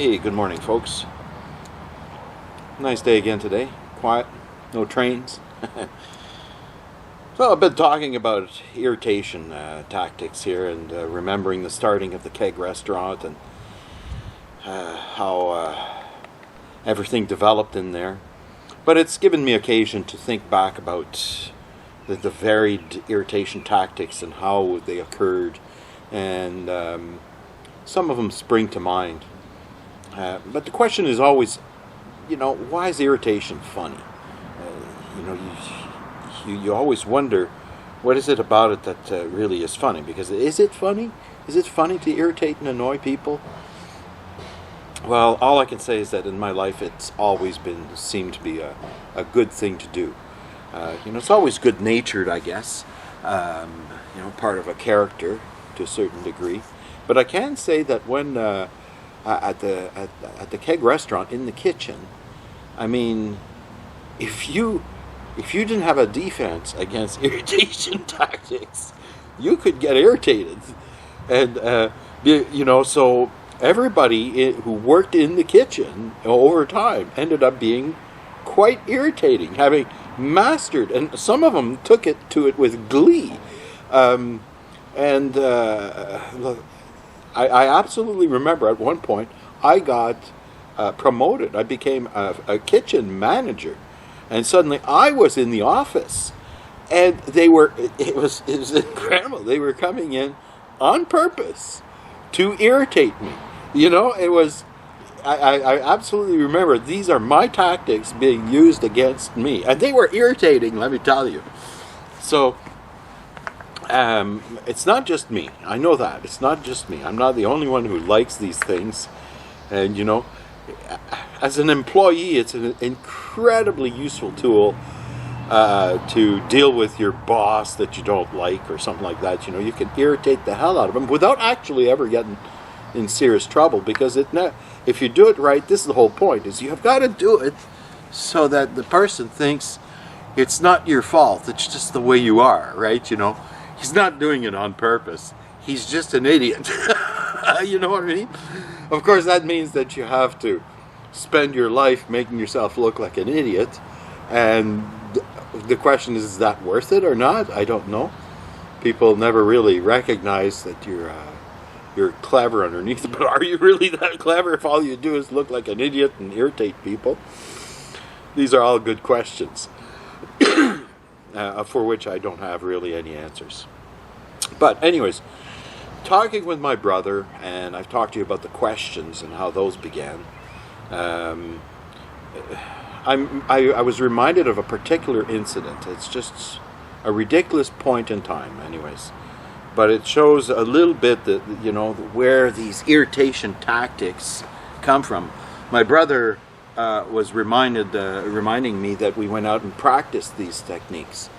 Hey, good morning, folks. Nice day again today. Quiet, no trains. So I've been talking about irritation tactics here and remembering the starting of the Keg restaurant and how everything developed in there. But it's given me occasion to think back about the varied irritation tactics and how they occurred, and some of them spring to mind. But the question is always, why is irritation funny? You always wonder, what is it about it that really is funny? Because is it funny? Is it funny to irritate and annoy people? Well, all I can say is that in my life it's always seemed to be a good thing to do. It's always good-natured, I guess. Part of a character to a certain degree. But I can say that when at the Keg restaurant in the kitchen, I mean, if you didn't have a defense against irritation tactics, you could get irritated, and so everybody who worked in the kitchen over time ended up being quite irritating, having mastered, and some of them took to it with glee, look, I absolutely remember at one point I got promoted. I became a kitchen manager, and suddenly I was in the office, and it was incredible. They were coming in on purpose to irritate me. It was. I absolutely remember these are my tactics being used against me, and they were irritating. Let me tell you. So. It's not just me. I know that. It's not just me. I'm not the only one who likes these things. And, as an employee, it's an incredibly useful tool to deal with your boss that you don't like or something like that. You can irritate the hell out of them without actually ever getting in serious trouble, because if you do it right, this is the whole point, is you have got to do it so that the person thinks it's not your fault. It's just the way you are, right? He's not doing it on purpose. He's just an idiot. You know what I mean? Of course, that means that you have to spend your life making yourself look like an idiot. And the question is that worth it or not? I don't know. People never really recognize that you're clever underneath. But are you really that clever if all you do is look like an idiot and irritate people? These are all good questions. For which I don't have really any answers. But anyways, talking with my brother, and I've talked to you about the questions and how those began. I was reminded of a particular incident. It's just a ridiculous point in time, anyways. But it shows a little bit that where these irritation tactics come from. My brother was reminding me that we went out and practiced these techniques.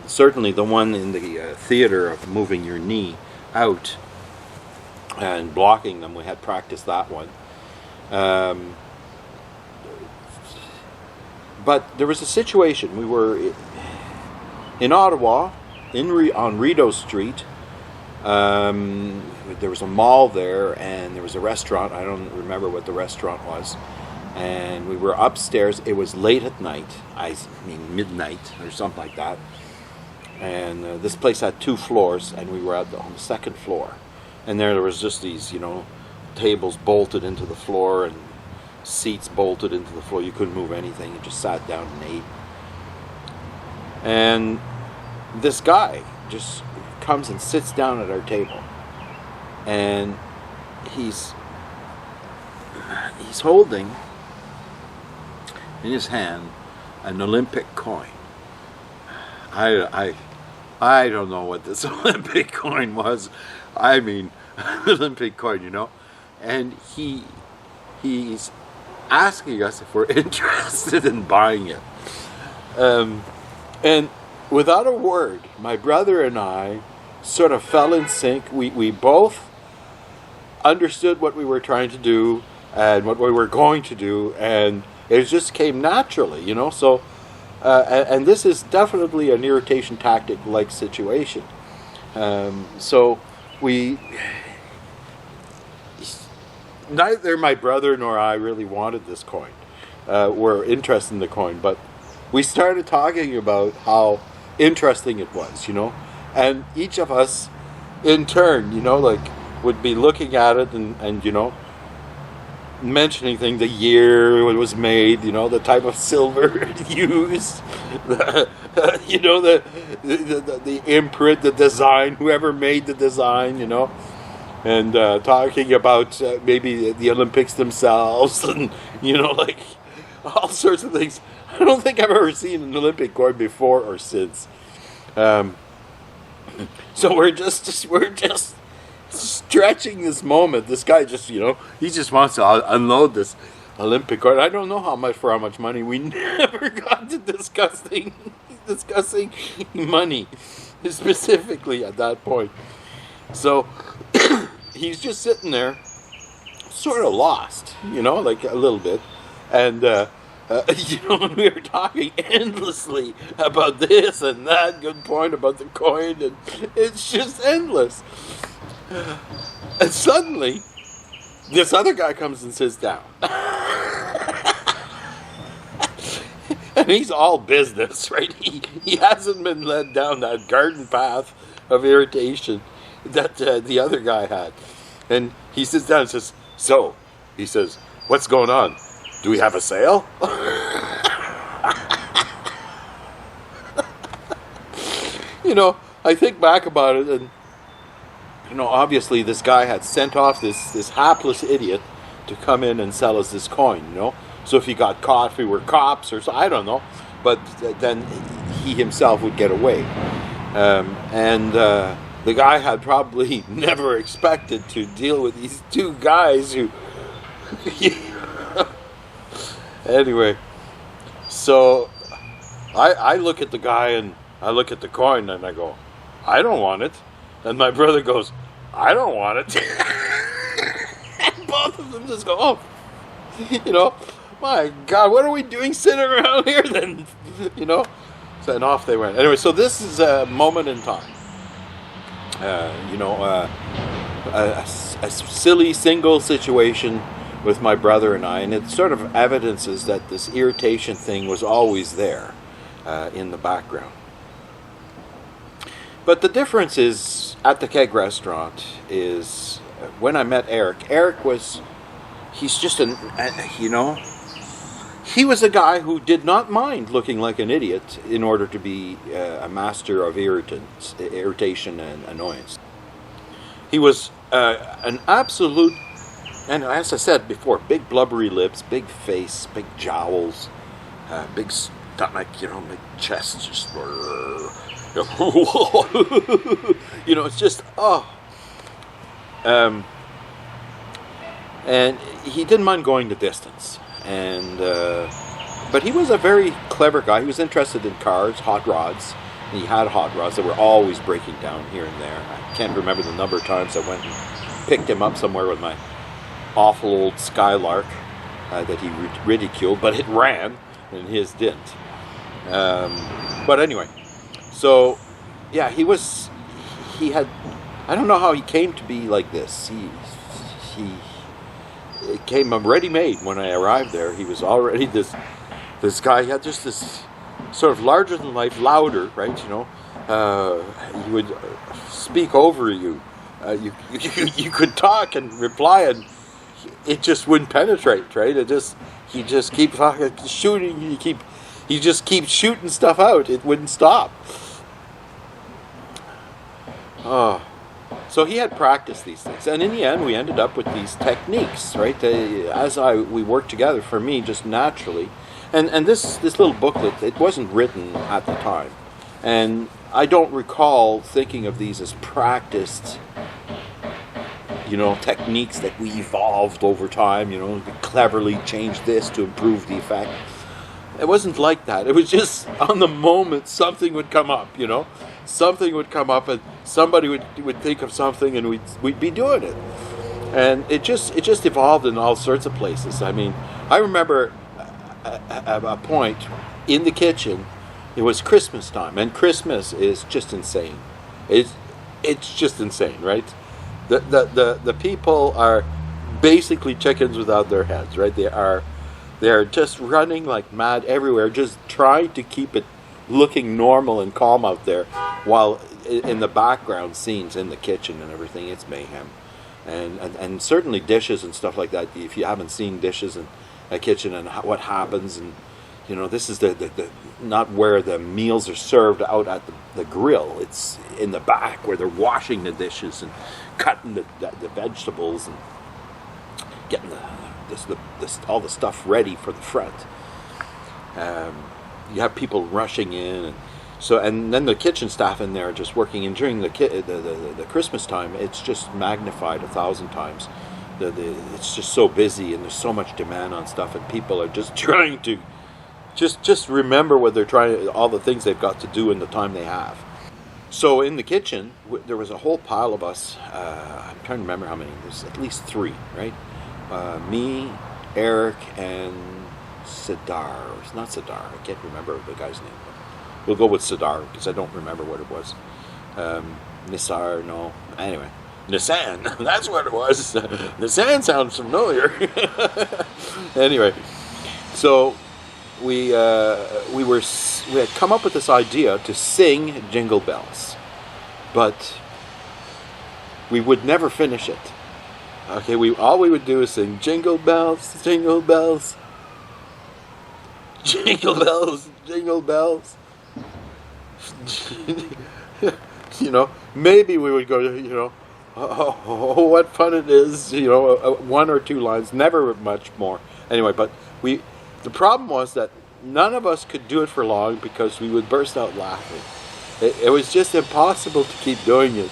Certainly the one in the theater of moving your knee out and blocking them, we had practiced that one. But there was a situation. We were in Ottawa, on Rideau Street. There was a mall there, and there was a restaurant. I don't remember what the restaurant was. And we were upstairs. It was late at night. I mean midnight or something like that. And this place had 2 floors, and we were on the second floor. And there was just these, tables bolted into the floor and seats bolted into the floor. You couldn't move anything. You just sat down and ate. And this guy just comes and sits down at our table. And he's holding in his hand an Olympic coin. I don't know what this Olympic coin was. I mean, Olympic coin, and he's asking us if we're interested in buying it. And without a word, my brother and I sort of fell in sync. We both understood what we were trying to do and what we were going to do, and it just came naturally, So, and this is definitely an irritation tactic-like situation. So neither my brother nor I really wanted this coin. Were interested in the coin, but we started talking about how interesting it was, and each of us in turn, like would be looking at it and mentioning things, the year it was made, the type of silver used, the imprint, the design, whoever made the design, and talking about maybe the Olympics themselves, and like all sorts of things. I don't think I've ever seen an Olympic coin before or since. So we're just stretching this moment. This guy just, he just wants to unload this Olympic coin. I don't know how much money. We never got to discussing money specifically at that point. So he's just sitting there, sort of lost, like a little bit, and we were talking endlessly about this and that, good point about the coin, and it's just endless. And suddenly, this other guy comes and sits down. And he's all business, right? He hasn't been led down that garden path of irritation that the other guy had. And he sits down and says, "So," he says, "what's going on? Do we have a sale?" I think back about it, and obviously this guy had sent off this hapless idiot to come in and sell us this coin, So if he got caught, if we were cops or so, I don't know, but then he himself would get away. And the guy had probably never expected to deal with these two guys who... Anyway, so I look at the guy and I look at the coin and I go, "I don't want it." And my brother goes, "I don't want it." And both of them just go, "Oh, my God, what are we doing sitting around here then?" So, and off they went. Anyway, so this is a moment in time. A silly single situation with my brother and I, and it sort of evidences that this irritation thing was always there in the background. But the difference is, at the Keg restaurant, is when I met Eric, he's just he was a guy who did not mind looking like an idiot in order to be a master of irritation and annoyance. He was an absolute, and as I said before, big blubbery lips, big face, big jowls, big stomach, big chest, just, it's just, and he didn't mind going the distance, and but he was a very clever guy. He was interested in cars, hot rods. And he had hot rods that were always breaking down here and there. I can't remember the number of times I went and picked him up somewhere with my awful old Skylark that he ridiculed, but it ran, and his didn't. But anyway, so yeah, he had. I don't know how he came to be like this. It came ready-made when I arrived there. He was already this guy. He had just this sort of larger-than-life, louder, right? He would speak over you. You could talk and reply, and it just wouldn't penetrate, right? He just keep talking, shooting. He just keeps shooting stuff out. It wouldn't stop. So he had practiced these things, and in the end, we ended up with these techniques, right? We worked together, for me, just naturally. And this little booklet, it wasn't written at the time, and I don't recall thinking of these as practiced, techniques that we evolved over time. We cleverly changed this to improve the effect. It wasn't like that. It was just on the moment something would come up, something would come up, and somebody would think of something, and we'd be doing it, and it just evolved in all sorts of places. I mean, I remember a point in the kitchen. It was Christmas time, and Christmas is just insane. It's just insane, right? The people are basically chickens without their heads, right? They're just running like mad everywhere, just trying to keep it looking normal and calm out there, while in the background scenes in the kitchen and everything, it's mayhem. And certainly dishes and stuff like that. If you haven't seen dishes in a kitchen and what happens, and this is the not where the meals are served out at the grill. It's in the back where they're washing the dishes and cutting the vegetables and getting all the stuff ready for the front. You have people rushing in, and then the kitchen staff in there just working. And during the Christmas time, it's just magnified 1,000 times. It's just so busy, and there's so much demand on stuff, and people are just trying to just remember what they're trying, all the things they've got to do in the time they have. So in the kitchen, there was a whole pile of us. I'm trying to remember how many. There's at least 3, right? Me, Eric, and Sidar. It's not Sidar. I can't remember the guy's name. We'll go with Sidar because I don't remember what it was. Nisar, no. Anyway, Nissan. That's what it was. Nissan sounds familiar. Anyway, so we had come up with this idea to sing Jingle Bells, but we would never finish it. Okay, all we would do is sing Jingle Bells, Jingle Bells, Jingle Bells, Jingle Bells. Maybe we would go, oh, what fun it is, 1 or 2 lines, never much more. Anyway, but the problem was that none of us could do it for long because we would burst out laughing. It was just impossible to keep doing it.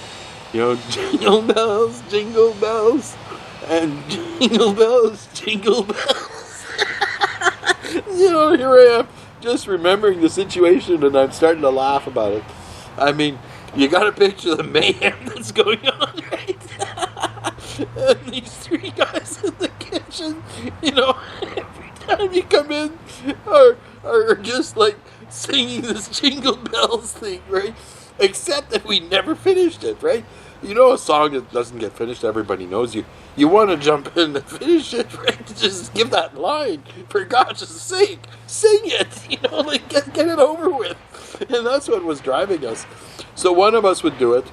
Jingle bells, jingle bells, and jingle bells, jingle bells. Here I am, just remembering the situation, and I'm starting to laugh about it. I mean, you got to picture the mayhem that's going on, right? And these 3 guys in the kitchen, every time you come in, are just like singing this Jingle Bells thing, right? Except that we never finished it, right? A song that doesn't get finished, everybody knows you want to jump in and finish it, right? Just give that line, for God's sake, sing it, get it over with. And that's what was driving us. So one of us would do it,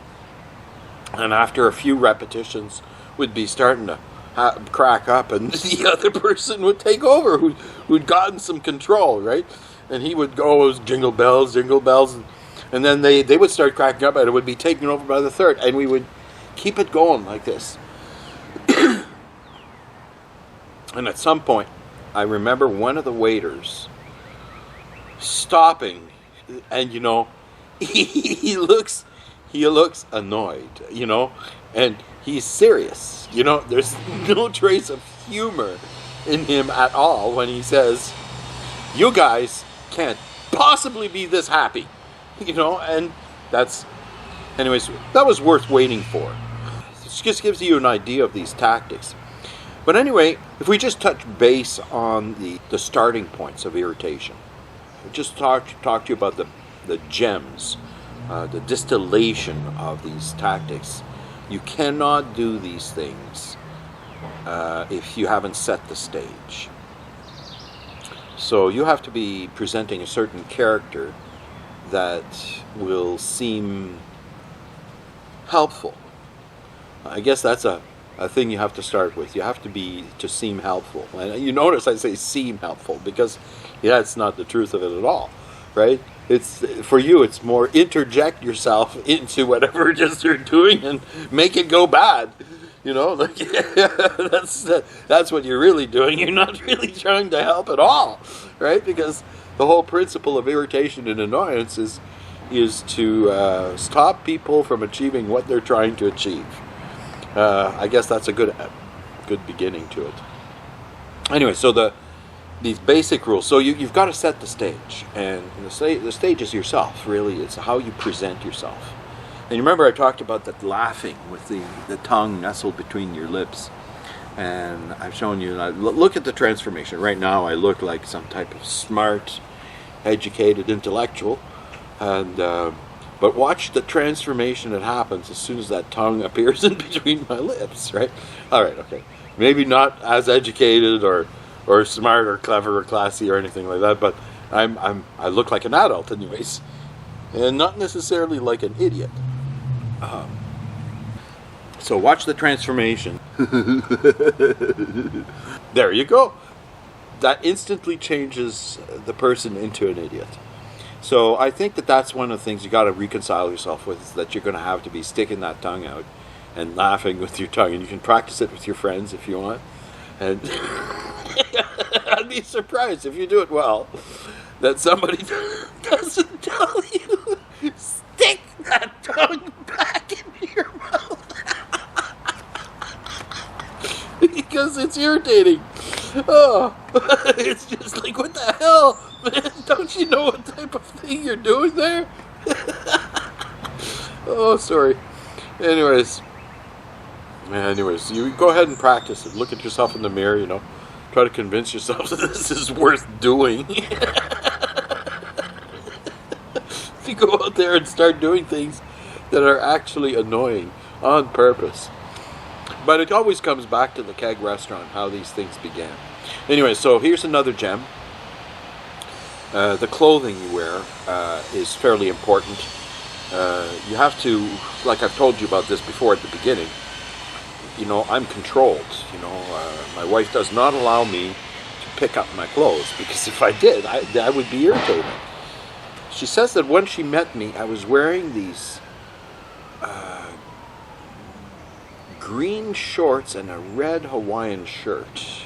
and after a few repetitions, would be starting to crack up, and the other person would take over, who'd gotten some control, right? And he would go, jingle bells, and then they would start cracking up, and it would be taken over by the third, and we would keep it going like this. And at some point, I remember one of the waiters stopping, and he looks annoyed, and he's serious. There's no trace of humor in him at all when he says, "You guys can't possibly be this happy," and anyways, that was worth waiting for. It just gives you an idea of these tactics. But anyway, if we just touch base on the starting points of irritation, just talk to you about the gems, the distillation of these tactics. You cannot do these things if you haven't set the stage. So you have to be presenting a certain character that will seem helpful. I guess that's a thing you have to start with. You have to seem helpful. And you notice I say seem helpful because it's not the truth of it at all, right? It's for you. It's more interject yourself into whatever it is you're doing and make it go bad. That's what you're really doing. You're not really trying to help at all, right? Because the whole principle of irritation and annoyance is to stop people from achieving what they're trying to achieve. I guess that's a good beginning to it. Anyway, so these basic rules. So you've got to set the stage, and the stage is yourself. Really, it's how you present yourself. And you remember I talked about that laughing with the tongue nestled between your lips, and I've shown you. Look at the transformation. Right now, I look like some type of smart, educated intellectual, but But watch the transformation that happens as soon as that tongue appears in between my lips, right? All right, okay. Maybe not as educated or smart or clever or classy or anything like that, but I look like an adult anyways, and not necessarily like an idiot. So watch the transformation. There you go. That instantly changes the person into an idiot. So I think that's one of the things you got to reconcile yourself with, is that you're going to have to be sticking that tongue out and laughing with your tongue. And you can practice it with your friends if you want. And I'd be surprised if you do it well that somebody doesn't tell you, stick that tongue back into your mouth. Because it's irritating. Oh, it's just like, what the hell, man? Don't you know what type of thing you're doing there? Oh, sorry. Anyways, you go ahead and practice it. Look at yourself in the mirror, you know. Try to convince yourself that this is worth doing. If you go out there and start doing things that are actually annoying on purpose. But it always comes back to the keg restaurant, how these things began. Anyway, so here's another gem. The clothing you wear is fairly important. You have to, like I've told you about this before at the beginning, you know, I'm controlled. You know, my wife does not allow me to pick up my clothes, because if I did, I would be irritated. She says that when she met me, I was wearing these green shorts and a red Hawaiian shirt.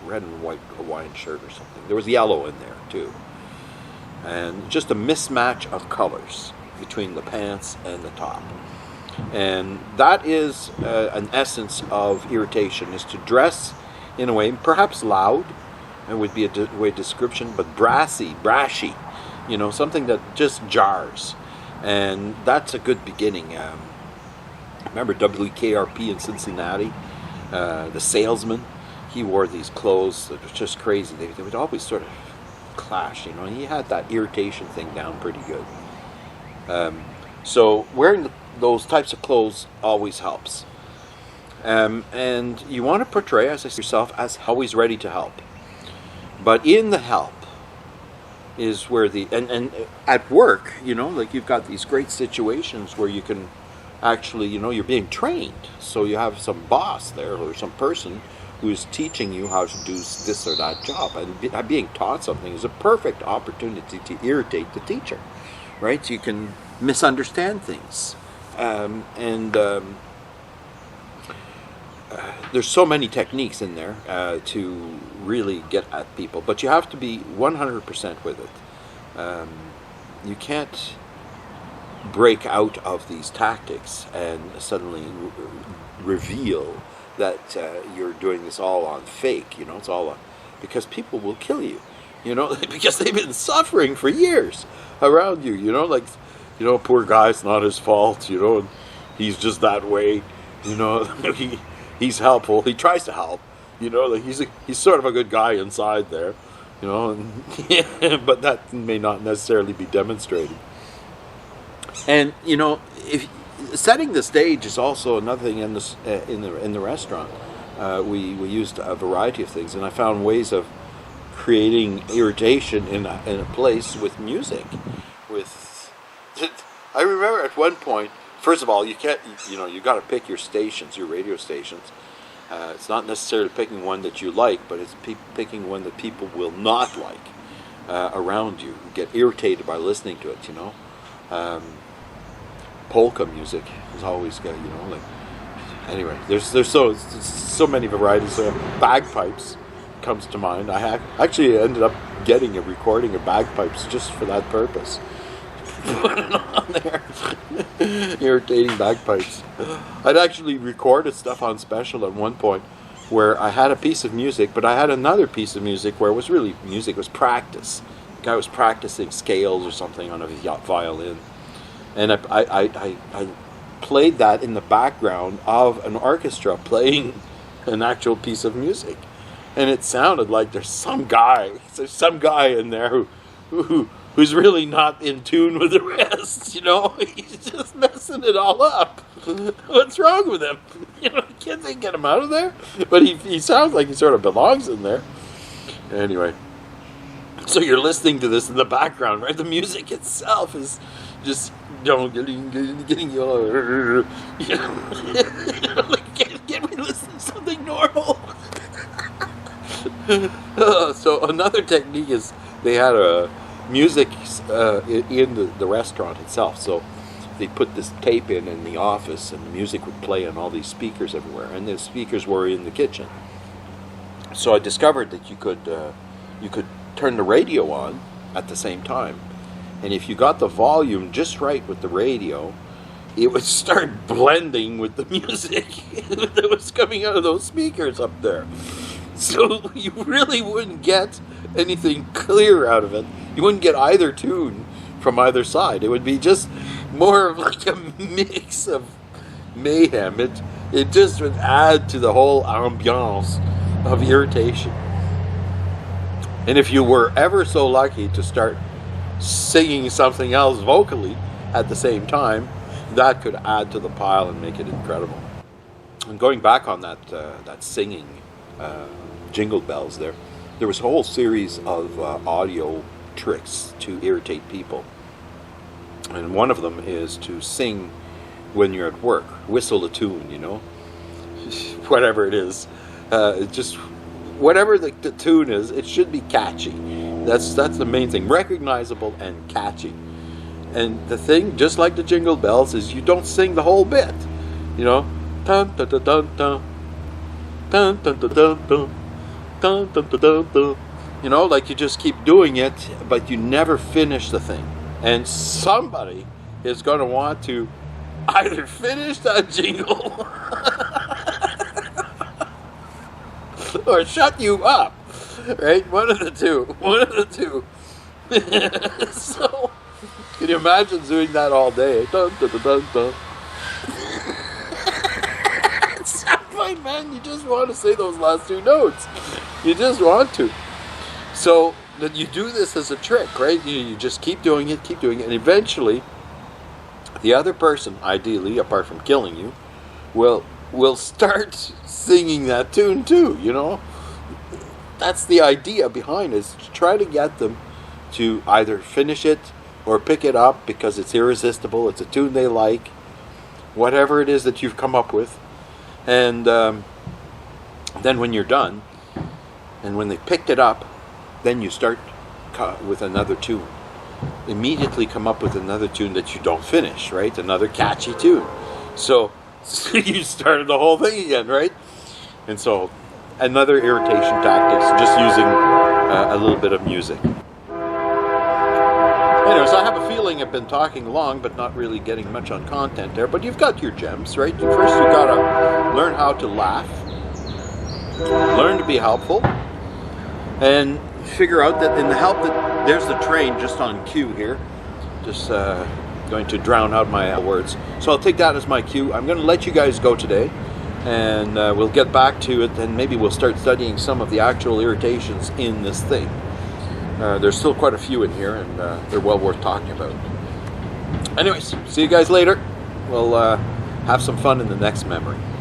Red and white Hawaiian shirt or something. There was yellow in there too. And just a mismatch of colors between the pants and the top. And that is an essence of irritation, is to dress in a way, perhaps loud, it would be a way of description, but brashy, you know, something that just jars. And that's a good beginning. Remember WKRP in Cincinnati? The salesman, he wore these clothes that was just crazy. They would always sort of clash, you know. He had that irritation thing down pretty good. So wearing those types of clothes always helps. And you want to portray, as I say, yourself as always ready to help. But in the help is where and at work, you know, like you've got these great situations where you can actually, you know, you're being trained. So you have some boss there or some person who's teaching you how to do this or that job. And being taught something is a perfect opportunity to irritate the teacher, right? So you can misunderstand things. There's so many techniques in there to really get at people, but you have to be 100% with it. You can't break out of these tactics and suddenly reveal that you're doing this all on fake. You know, it's all because people will kill you. You know, because they've been suffering for years around you. You know, like, you know, poor guy, it's not his fault. You know, and he's just that way. You know, he's helpful. He tries to help. You know, like he's sort of a good guy inside there. You know, and, but that may not necessarily be demonstrated. And you know, if setting the stage is also another thing in this in the restaurant. We used a variety of things, and I found ways of creating irritation in a place with music. I remember at one point, first of all, you can't, you know, you got to pick your stations, your radio stations. It's not necessarily picking one that you like, but it's picking one that people will not like around you. Get irritated by listening to it, you know. Polka music is always good, you know. Like, anyway, there's so many varieties. Bagpipes comes to mind. I actually ended up getting a recording of bagpipes just for that purpose. Put it on there. Irritating bagpipes. I'd actually recorded stuff on special at one point where I had a piece of music, but I had another piece of music where it was really music, it was practice. The guy was practicing scales or something on a violin. And I played that in the background of an orchestra playing an actual piece of music. And it sounded like there's some guy in there who who's really not in tune with the rest, you know? He's just messing it all up. What's wrong with him? You know, can't they get him out of there? But he sounds like he sort of belongs in there. Anyway, so you're listening to this in the background, right? The music itself is just, you know, getting you know, like, can we listen to something normal? So another technique is they had a music in the restaurant itself. So they put this tape in the office, and the music would play on all these speakers everywhere, and the speakers were in the kitchen. So I discovered that you could turn the radio on at the same time, and if you got the volume just right with the radio, it would start blending with the music that was coming out of those speakers up there. So you really wouldn't get anything clear out of it. You wouldn't get either tune from either side. It would be just more of like a mix of mayhem. It just would add to the whole ambiance of irritation. And if you were ever so lucky to start singing something else vocally at the same time, that could add to the pile and make it incredible. And going back on that singing, Jingle Bells, there was a whole series of audio tricks to irritate people. And one of them is to sing when you're at work. Whistle a tune, you know. Whatever it is. Just whatever the tune is, it should be catchy. That's the main thing. Recognizable and catchy. And the thing, just like the Jingle Bells, is you don't sing the whole bit. You know. Dun dun dun dun dun. Dun dun dun dun dun. Dun dun dun dun dun. You know, like you just keep doing it, but you never finish the thing. And somebody is going to want to either finish that jingle or shut you up, right? One of the two. So, can you imagine doing that all day? Dun, dun, dun, dun, dun. At some point, man, you just want to say those last two notes. You just want to. So, that you do this as a trick, right? You just keep doing it, and eventually the other person, ideally, apart from killing you, will start singing that tune too, you know? That's the idea behind it, is to try to get them to either finish it or pick it up because it's irresistible, it's a tune they like, whatever it is that you've come up with. And then when you're done, and when they picked it up, then you start with another tune. Immediately come up with another tune that you don't finish, right? Another catchy tune. So you started the whole thing again, right? And so another irritation tactics, just using a little bit of music. Anyways, I have a feeling I've been talking long, but not really getting much on content there. But you've got your gems, right? First you've got to learn how to laugh, learn to be helpful, and figure out that in the help that there's the train just on cue here, just going to drown out my words. So I'll take that as my cue. I'm going to let you guys go today, and we'll get back to it, and maybe we'll start studying some of the actual irritations in this thing. There's still quite a few in here, and they're well worth talking about. Anyways, see you guys later. We'll have some fun in the next memory.